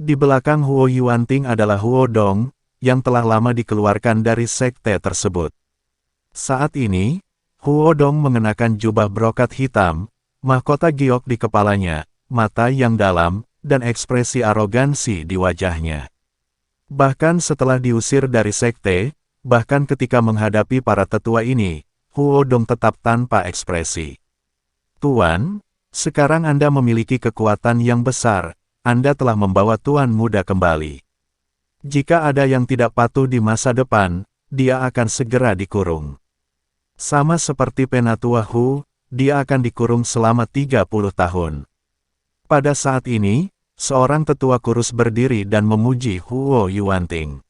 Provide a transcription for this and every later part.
Di belakang Huo Yuanting adalah Huo Dong, yang telah lama dikeluarkan dari sekte tersebut. Saat ini, Huo Dong mengenakan jubah brokat hitam, mahkota giok di kepalanya, mata yang dalam, dan ekspresi arogansi di wajahnya. Bahkan setelah diusir dari sekte, bahkan ketika menghadapi para tetua ini, Huo Dong tetap tanpa ekspresi. Tuan, sekarang Anda memiliki kekuatan yang besar, Anda telah membawa Tuan Muda kembali. Jika ada yang tidak patuh di masa depan, dia akan segera dikurung. Sama seperti Penatua Hu, dia akan dikurung selama 30 tahun. Pada saat ini, seorang tetua kurus berdiri dan memuji Huo Yuanting.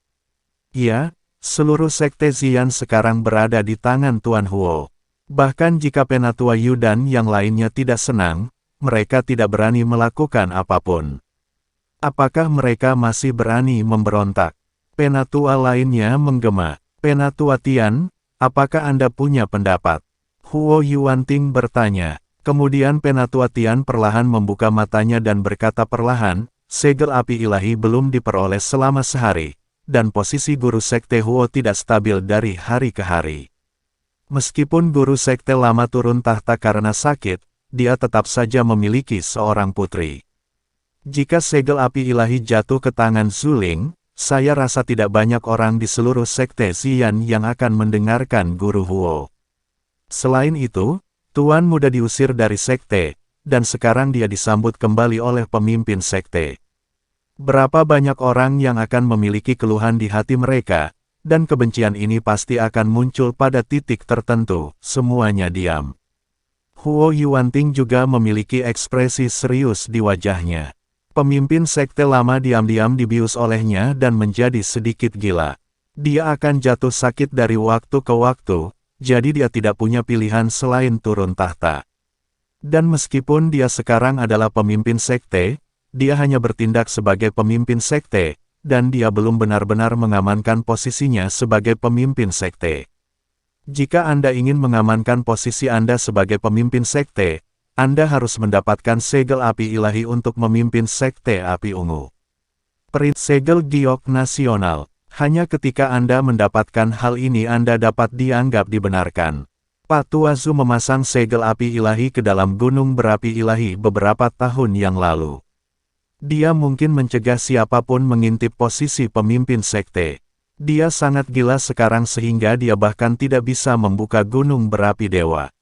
Ya, seluruh sekte Xian sekarang berada di tangan Tuan Huo. Bahkan jika Penatua Yu dan yang lainnya tidak senang, mereka tidak berani melakukan apapun. Apakah mereka masih berani memberontak? Penatua lainnya menggema. Penatua Tian, apakah Anda punya pendapat? Huo Yuanting bertanya. Kemudian Penatua Tian perlahan membuka matanya dan berkata perlahan, segel api ilahi belum diperoleh selama sehari, dan posisi guru sekte Huo tidak stabil dari hari ke hari. Meskipun guru sekte lama turun tahta karena sakit, dia tetap saja memiliki seorang putri. Jika segel api ilahi jatuh ke tangan Zuling, saya rasa tidak banyak orang di seluruh sekte Xian yang akan mendengarkan guru Huo. Selain itu, Tuan Muda diusir dari sekte, dan sekarang dia disambut kembali oleh pemimpin sekte. Berapa banyak orang yang akan memiliki keluhan di hati mereka, dan kebencian ini pasti akan muncul pada titik tertentu, semuanya diam. Huo Yuanting juga memiliki ekspresi serius di wajahnya. Pemimpin sekte lama diam-diam dibius olehnya dan menjadi sedikit gila. Dia akan jatuh sakit dari waktu ke waktu, jadi dia tidak punya pilihan selain turun tahta. Dan meskipun dia sekarang adalah pemimpin sekte, dia hanya bertindak sebagai pemimpin sekte, dan dia belum benar-benar mengamankan posisinya sebagai pemimpin sekte. Jika Anda ingin mengamankan posisi Anda sebagai pemimpin sekte, Anda harus mendapatkan segel api ilahi untuk memimpin sekte api ungu. Segel giok nasional. Hanya ketika Anda mendapatkan hal ini Anda dapat dianggap dibenarkan. Pak Tuazu memasang segel api ilahi ke dalam gunung berapi ilahi beberapa tahun yang lalu. Dia mungkin mencegah siapapun mengintip posisi pemimpin sekte. Dia sangat gila sekarang sehingga dia bahkan tidak bisa membuka gunung berapi dewa.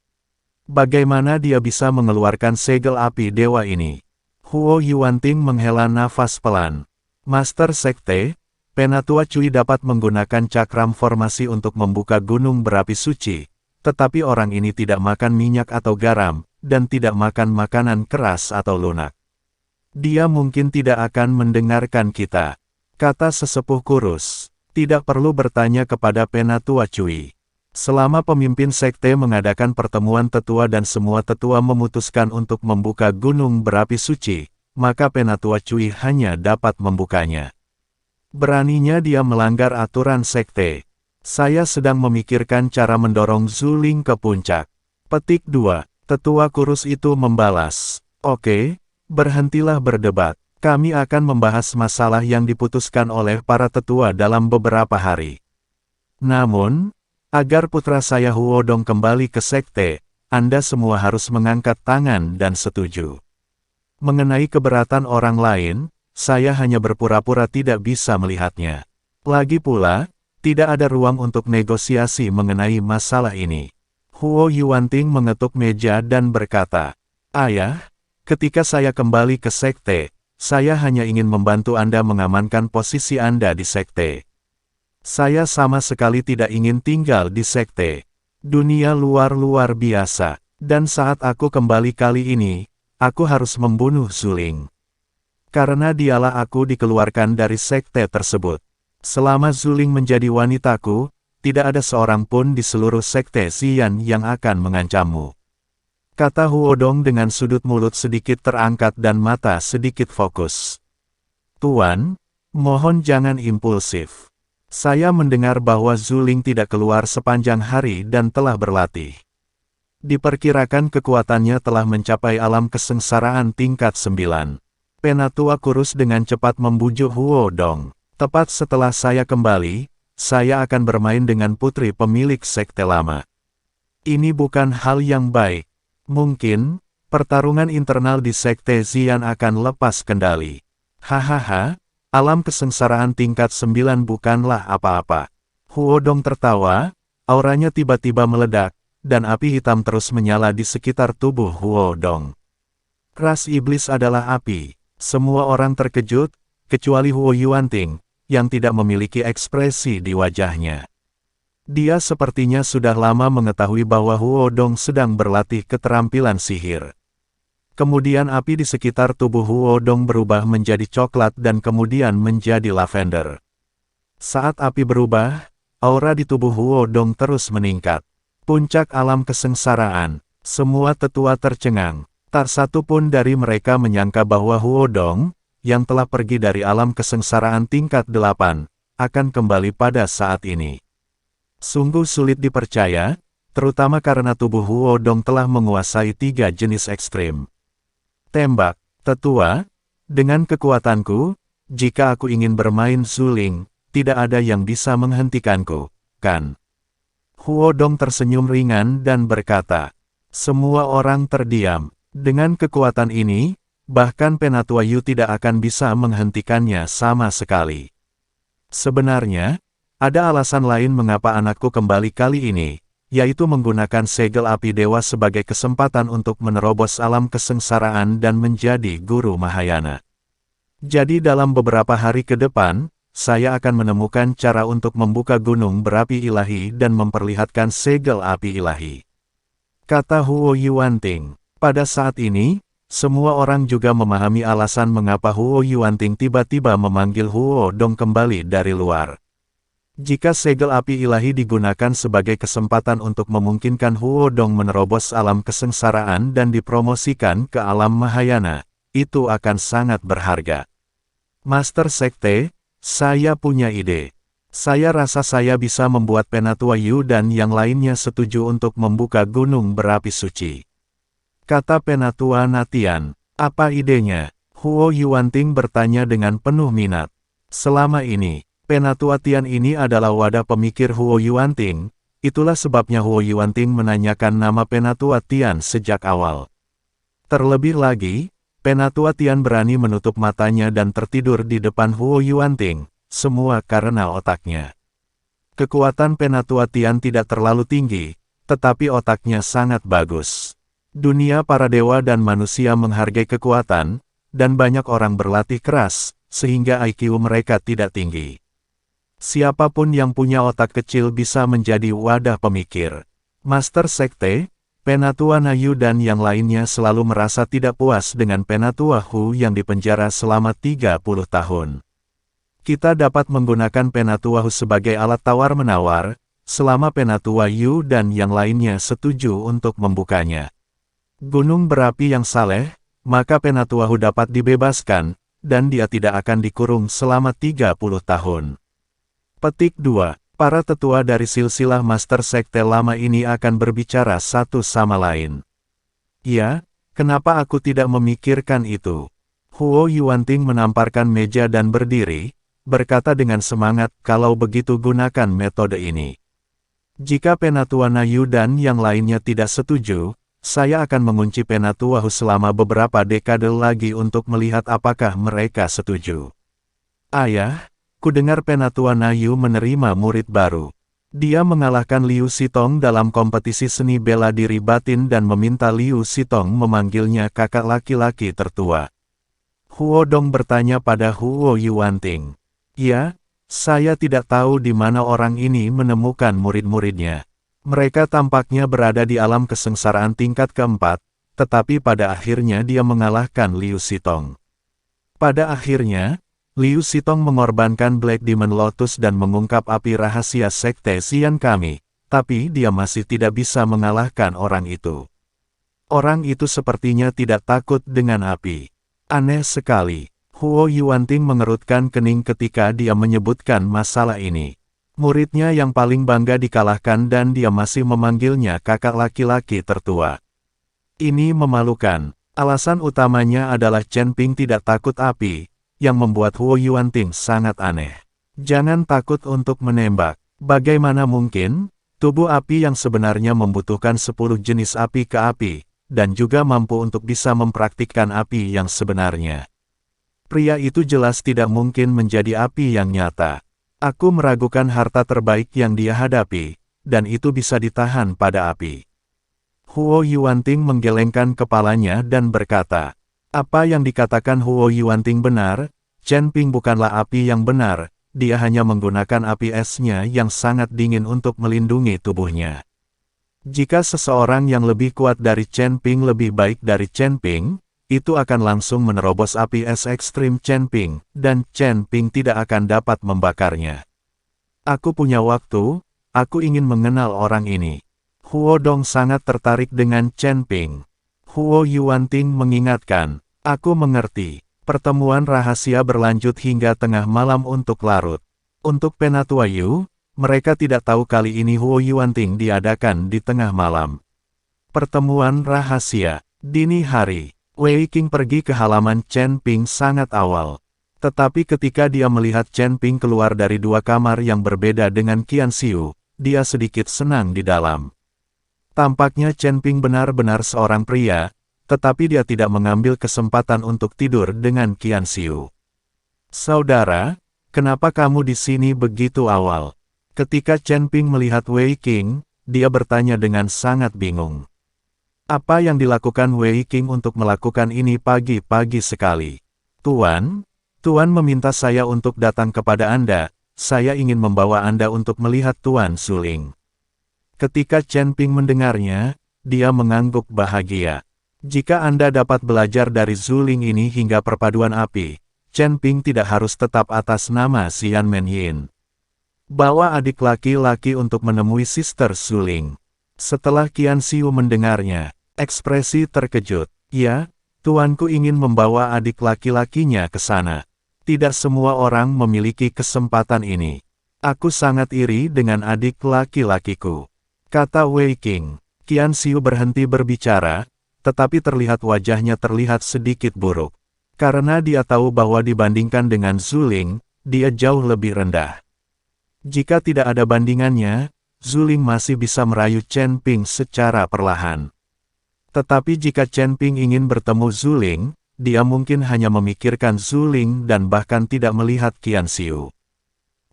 Bagaimana dia bisa mengeluarkan segel api dewa ini? Huo Yuanting menghela nafas pelan. Master Sekte, Penatua Cui dapat menggunakan cakram formasi untuk membuka gunung berapi suci, tetapi orang ini tidak makan minyak atau garam, dan tidak makan makanan keras atau lunak. Dia mungkin tidak akan mendengarkan kita, kata sesepuh kurus. Tidak perlu bertanya kepada Penatua Cui. Selama pemimpin sekte mengadakan pertemuan tetua dan semua tetua memutuskan untuk membuka gunung berapi suci, maka Penatua Cui hanya dapat membukanya. Beraninya dia melanggar aturan sekte. Saya sedang memikirkan cara mendorong Zuling ke puncak. Petik 2. Tetua kurus itu membalas. Oke, berhentilah berdebat. Kami akan membahas masalah yang diputuskan oleh para tetua dalam beberapa hari. Namun, agar putra saya Huo Dong kembali ke sekte, Anda semua harus mengangkat tangan dan setuju. Mengenai keberatan orang lain, saya hanya berpura-pura tidak bisa melihatnya. Lagi pula, tidak ada ruang untuk negosiasi mengenai masalah ini. Huo Yuanting mengetuk meja dan berkata, Ayah, ketika saya kembali ke sekte, saya hanya ingin membantu Anda mengamankan posisi Anda di sekte. Saya sama sekali tidak ingin tinggal di sekte. Dunia luar biasa. Dan saat aku kembali kali ini, aku harus membunuh Zuling. Karena dialah aku dikeluarkan dari sekte tersebut. Selama Zuling menjadi wanitaku, tidak ada seorang pun di seluruh sekte Xian yang akan mengancammu. Kata Huo Dong dengan sudut mulut sedikit terangkat dan mata sedikit fokus. Tuan, mohon jangan impulsif. Saya mendengar bahwa Zuling tidak keluar sepanjang hari dan telah berlatih. Diperkirakan kekuatannya telah mencapai alam kesengsaraan tingkat 9. Penatua kurus dengan cepat membujuk Huo Dong. Tepat setelah saya kembali, saya akan bermain dengan putri pemilik sekte lama. Ini bukan hal yang baik. Mungkin, pertarungan internal di sekte Xian akan lepas kendali. Hahaha, alam kesengsaraan tingkat 9 bukanlah apa-apa. Huo Dong tertawa, auranya tiba-tiba meledak, dan api hitam terus menyala di sekitar tubuh Huo Dong. Ras iblis adalah api. Semua orang terkejut, kecuali Huo Yuanting, yang tidak memiliki ekspresi di wajahnya. Dia sepertinya sudah lama mengetahui bahwa Huo Dong sedang berlatih keterampilan sihir. Kemudian api di sekitar tubuh Huo Dong berubah menjadi coklat dan kemudian menjadi lavender. Saat api berubah, aura di tubuh Huo Dong terus meningkat. Puncak alam kesengsaraan, semua tetua tercengang. Tak satu pun dari mereka menyangka bahwa Huo Dong, yang telah pergi dari alam kesengsaraan tingkat 8, akan kembali pada saat ini. Sungguh sulit dipercaya, terutama karena tubuh Huo Dong telah menguasai 3 jenis ekstrim. Tembak, tetua, dengan kekuatanku, jika aku ingin bermain suling, tidak ada yang bisa menghentikanku, kan? Huo Dong tersenyum ringan dan berkata, semua orang terdiam. Dengan kekuatan ini, bahkan Penatua Yu tidak akan bisa menghentikannya sama sekali. Sebenarnya, ada alasan lain mengapa anakku kembali kali ini, yaitu menggunakan segel api dewa sebagai kesempatan untuk menerobos alam kesengsaraan dan menjadi guru Mahayana. Jadi dalam beberapa hari ke depan, saya akan menemukan cara untuk membuka gunung berapi ilahi dan memperlihatkan segel api ilahi. Kata Huo Yuanting. Pada saat ini, semua orang juga memahami alasan mengapa Huo Yuanting tiba-tiba memanggil Huo Dong kembali dari luar. Jika segel api ilahi digunakan sebagai kesempatan untuk memungkinkan Huo Dong menerobos alam kesengsaraan dan dipromosikan ke alam Mahayana, itu akan sangat berharga. Master Sekte, saya punya ide. Saya rasa saya bisa membuat Penatua Yu dan yang lainnya setuju untuk membuka gunung berapi suci. Kata Penatua Natian, apa idenya? Huo Yuanting bertanya dengan penuh minat. Selama ini, Penatua Tian ini adalah wadah pemikir Huo Yuanting, itulah sebabnya Huo Yuanting menanyakan nama Penatua Tian sejak awal. Terlebih lagi, Penatua Tian berani menutup matanya dan tertidur di depan Huo Yuanting, semua karena otaknya. Kekuatan Penatua Tian tidak terlalu tinggi, tetapi otaknya sangat bagus. Dunia para dewa dan manusia menghargai kekuatan, dan banyak orang berlatih keras, sehingga IQ mereka tidak tinggi. Siapapun yang punya otak kecil bisa menjadi wadah pemikir. Master Sekte, Penatua Nayu dan yang lainnya selalu merasa tidak puas dengan Penatua Hu yang dipenjara selama 30 tahun. Kita dapat menggunakan Penatua Hu sebagai alat tawar-menawar, selama Penatua Yu dan yang lainnya setuju untuk membukanya. Gunung berapi yang saleh, maka Penatua Hu dapat dibebaskan, dan dia tidak akan dikurung selama 30 tahun. Petik 2. Para tetua dari silsilah Master Sekte lama ini akan berbicara satu sama lain. Ya, kenapa aku tidak memikirkan itu? Huo Yuanting menamparkan meja dan berdiri, berkata dengan semangat, kalau begitu gunakan metode ini. Jika Penatua Nayu dan yang lainnya tidak setuju, saya akan mengunci Penatua Hu selama beberapa dekade lagi untuk melihat apakah mereka setuju. Ayah, ku dengar Penatua Nayu menerima murid baru. Dia mengalahkan Liu Sitong dalam kompetisi seni bela diri batin dan meminta Liu Sitong memanggilnya kakak laki-laki tertua. Huo Dong bertanya pada Huo Yuanting. Ya, saya tidak tahu di mana orang ini menemukan murid-muridnya. Mereka tampaknya berada di alam kesengsaraan tingkat keempat, tetapi pada akhirnya dia mengalahkan Liu Sitong. Pada akhirnya, Liu Sitong mengorbankan Black Demon Lotus dan mengungkap api rahasia Sekte Xian kami, tapi dia masih tidak bisa mengalahkan orang itu. Orang itu sepertinya tidak takut dengan api. Aneh sekali. Huo Yuanting mengerutkan kening ketika dia menyebutkan masalah ini. Muridnya yang paling bangga dikalahkan dan dia masih memanggilnya kakak laki-laki tertua. Ini memalukan. Alasan utamanya adalah Chen Ping tidak takut api, yang membuat Huo Yuanting sangat aneh. Jangan takut untuk menembak. Bagaimana mungkin, tubuh api yang sebenarnya membutuhkan 10 jenis api ke api, dan juga mampu untuk bisa mempraktikkan api yang sebenarnya. Pria itu jelas tidak mungkin menjadi api yang nyata. Aku meragukan harta terbaik yang dia hadapi, dan itu bisa ditahan pada api. Huo Yuanting menggelengkan kepalanya dan berkata, apa yang dikatakan Huo Yuanting benar, Chen Ping bukanlah api yang benar, dia hanya menggunakan api esnya yang sangat dingin untuk melindungi tubuhnya. Jika seseorang yang lebih kuat dari Chen Ping lebih baik dari Chen Ping, itu akan langsung menerobos api es ekstrim Chen Ping, dan Chen Ping tidak akan dapat membakarnya. Aku punya waktu, aku ingin mengenal orang ini. Huo Dong sangat tertarik dengan Chen Ping. Huo Yuanting mengingatkan, aku mengerti. Pertemuan rahasia berlanjut hingga tengah malam untuk larut. Untuk Penatua Yu, mereka tidak tahu kali ini Huo Yuanting diadakan di tengah malam. Pertemuan rahasia. Dini hari, Wei Qing pergi ke halaman Chen Ping sangat awal. Tetapi ketika dia melihat Chen Ping keluar dari dua kamar yang berbeda dengan Qian Xiu, dia sedikit senang di dalam. Tampaknya Chen Ping benar-benar seorang pria, tetapi dia tidak mengambil kesempatan untuk tidur dengan Qian Xiu. Saudara, kenapa kamu di sini begitu awal? Ketika Chen Ping melihat Wei Qing, dia bertanya dengan sangat bingung. Apa yang dilakukan Wei Qing untuk melakukan ini pagi-pagi sekali? Tuan meminta saya untuk datang kepada Anda, saya ingin membawa Anda untuk melihat Tuan Zuling. Ketika Chen Ping mendengarnya, dia mengangguk bahagia. Jika Anda dapat belajar dari Zuling ini hingga perpaduan api, Chen Ping tidak harus tetap atas nama Xian Menyin. Bawa adik laki-laki untuk menemui Sister Zuling. Setelah Qian Xiu mendengarnya, ekspresi terkejut. Ya, tuanku ingin membawa adik laki-lakinya ke sana. Tidak semua orang memiliki kesempatan ini. Aku sangat iri dengan adik laki-lakiku, kata Wei Qing. Qian Xiu berhenti berbicara, tetapi terlihat wajahnya terlihat sedikit buruk. Karena dia tahu bahwa dibandingkan dengan Zuling, dia jauh lebih rendah. Jika tidak ada bandingannya, Zuling masih bisa merayu Chen Ping secara perlahan. Tetapi jika Chen Ping ingin bertemu Zuling, dia mungkin hanya memikirkan Zuling dan bahkan tidak melihat Qian Xiu.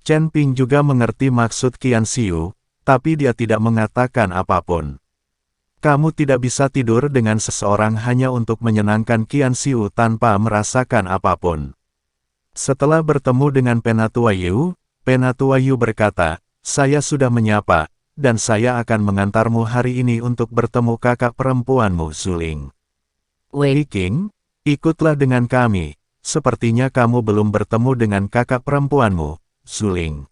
Chen Ping juga mengerti maksud Qian Xiu, tapi dia tidak mengatakan apapun. Kamu tidak bisa tidur dengan seseorang hanya untuk menyenangkan Qian Xiu tanpa merasakan apapun. Setelah bertemu dengan Penatua Yu berkata, saya sudah menyapa, dan saya akan mengantarmu hari ini untuk bertemu kakak perempuanmu Zuling. Wei Qing, ikutlah dengan kami, sepertinya kamu belum bertemu dengan kakak perempuanmu, Zuling.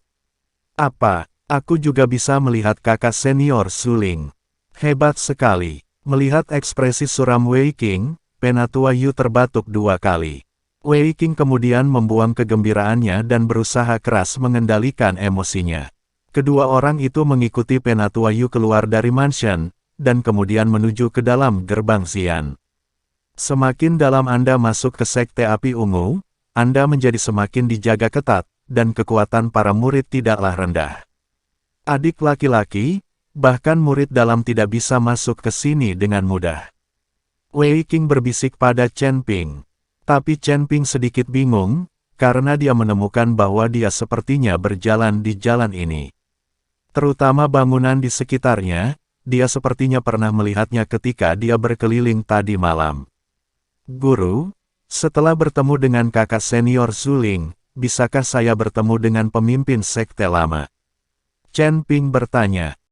Apa, aku juga bisa melihat kakak senior Zuling. Hebat sekali. Melihat ekspresi suram Wei Qing, Penatua Yu terbatuk 2 kali. Wei Qing kemudian membuang kegembiraannya dan berusaha keras mengendalikan emosinya. Kedua orang itu mengikuti Penatua Yu keluar dari mansion, dan kemudian menuju ke dalam gerbang Xian. Semakin dalam Anda masuk ke Sekte Api Ungu, Anda menjadi semakin dijaga ketat, dan kekuatan para murid tidaklah rendah. Adik laki-laki, bahkan murid dalam tidak bisa masuk ke sini dengan mudah. Wei Qing berbisik pada Chen Ping. Tapi Chen Ping sedikit bingung, karena dia menemukan bahwa dia sepertinya berjalan di jalan ini. Terutama bangunan di sekitarnya, dia sepertinya pernah melihatnya ketika dia berkeliling tadi malam. Guru, setelah bertemu dengan kakak senior Zuling, bisakah saya bertemu dengan pemimpin sekte lama? Chen Ping bertanya.